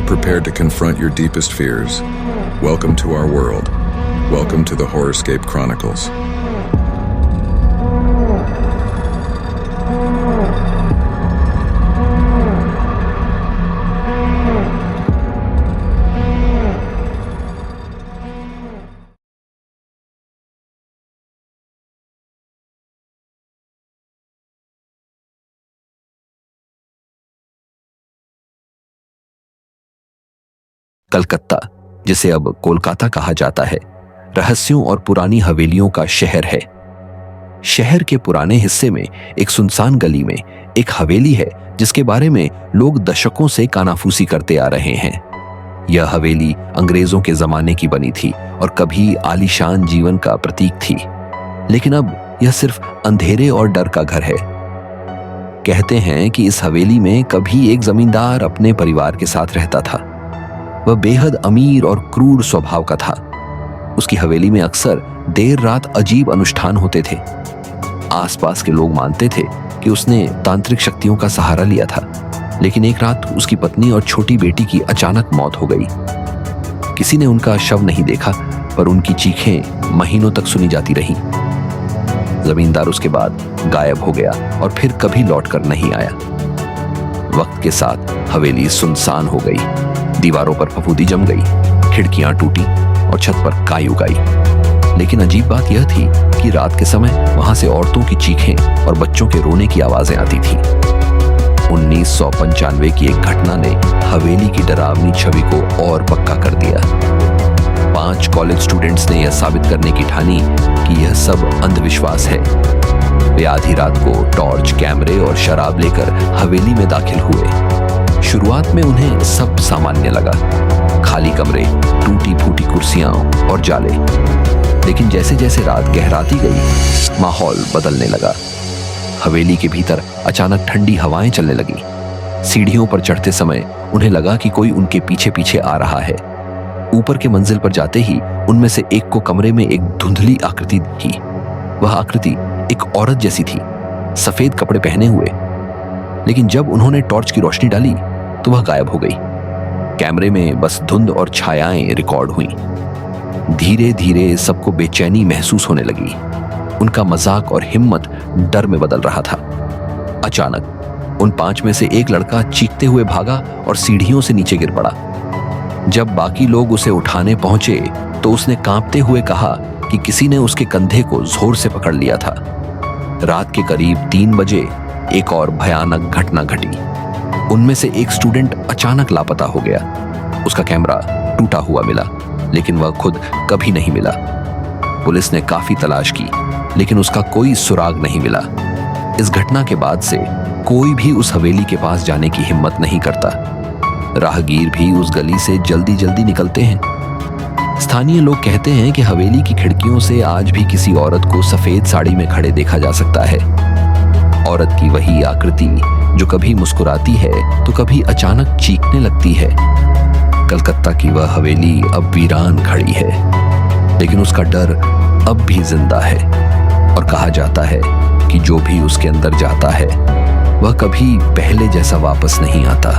prepared to confront your deepest fears, welcome to our world. Welcome to the Horrorscape Chronicles. Calcutta, जिसे अब कोलकाता कहा जाता है, रहस्यों और पुरानी हवेलियों का शहर है। शहर के पुराने हिस्से में एक सुनसान गली में एक हवेली है जिसके बारे में लोग दशकों से कानाफूसी करते आ रहे हैं। यह हवेली अंग्रेजों के जमाने की बनी थी और कभी आलीशान जीवन का प्रतीक थी, लेकिन अब यह सिर्फ अंधेरे और डर का घर है। कहते हैं कि इस हवेली में कभी एक जमींदार अपने परिवार के साथ रहता था। वह बेहद अमीर और क्रूर स्वभाव का था। उसकी हवेली में अक्सर देर रात अजीब अनुष्ठान होते थे। आसपास के लोग मानते थे कि उसने तांत्रिक शक्तियों का सहारा लिया था, लेकिन एक रात उसकी पत्नी और छोटी बेटी की अचानक मौत हो गई। किसी ने उनका शव नहीं देखा, पर उनकी चीखें महीनों तक सुनी जाती रहीं। जमींदार उसके बाद गायब हो गया और फिर कभी लौटकर नहीं आया। वक्त के साथ हवेली सुनसान हो गई। दीवारों पर फफूंदी जम गई, खिड़कियां टूटी और छत पर काई उगाई। लेकिन अजीब बात यह थी कि रात के समय वहां से औरतों की चीखें और बच्चों के रोने की आवाजें आती थीं। 1995 की एक घटना ने हवेली की डरावनी छवि को और पक्का कर दिया। 5 कॉलेज स्टूडेंट्स ने यह साबित करने की ठानी कि यह सब अंधविश्वास है। वे आधी रात को टॉर्च, कैमरे और शराब लेकर हवेली में दाखिल हुए। शुरुआत में उन्हें सब सामान्य लगा, खाली कमरे, टूटी फूटी कुर्सियां और जाले। लेकिन जैसे जैसे रात गहराती गई, माहौल बदलने लगा। हवेली के भीतर अचानक ठंडी हवाएं चलने लगी। सीढ़ियों पर चढ़ते समय उन्हें लगा कि कोई उनके पीछे पीछे आ रहा है। ऊपर के मंजिल पर जाते ही उनमें से एक को कमरे में एक धुंधली आकृति दिखी। वह आकृति एक औरत जैसी थी, सफेद कपड़े पहने हुए। लेकिन जब उन्होंने टॉर्च की रोशनी डाली तो वह गायब हो गई। कैमरे में बस धुंध और छायाएं रिकॉर्ड हुई। धीरे धीरे सबको बेचैनी महसूस होने लगी। उनका मजाक और हिम्मत डर में बदल रहा था। अचानक उन 5 में से एक लड़का चीखते हुए भागा और सीढ़ियों से नीचे गिर पड़ा। जब बाकी लोग उसे उठाने पहुंचे तो उसने कांपते हुए कहा कि किसी ने उसके कंधे को जोर से पकड़ लिया था। रात के करीब 3 बजे एक और भयानक घटना घटी। उनमें से एक स्टूडेंट अचानक लापता हो गया। उसका कैमरा टूटा हुआ मिला, लेकिन वह खुद कभी नहीं मिला। पुलिस ने काफी तलाश की, लेकिन उसका कोई सुराग नहीं मिला। इस घटना के बाद से कोई भी उस हवेली के पास जाने की हिम्मत नहीं करता। राहगीर भी उस गली से जल्दी जल्दी निकलते हैं। स्थानीय लोग कहते हैं कि हवेली की खिड़कियों से आज भी किसी औरत को सफेद साड़ी में खड़े देखा जा सकता है। औरत की वही आकृति जो कभी मुस्कुराती है तो कभी अचानक चीखने लगती है। कलकत्ता की वह हवेली अब वीरान खड़ी है, लेकिन उसका डर अब भी जिंदा है। और कहा जाता है कि जो भी उसके अंदर जाता है वह कभी पहले जैसा वापस नहीं आता।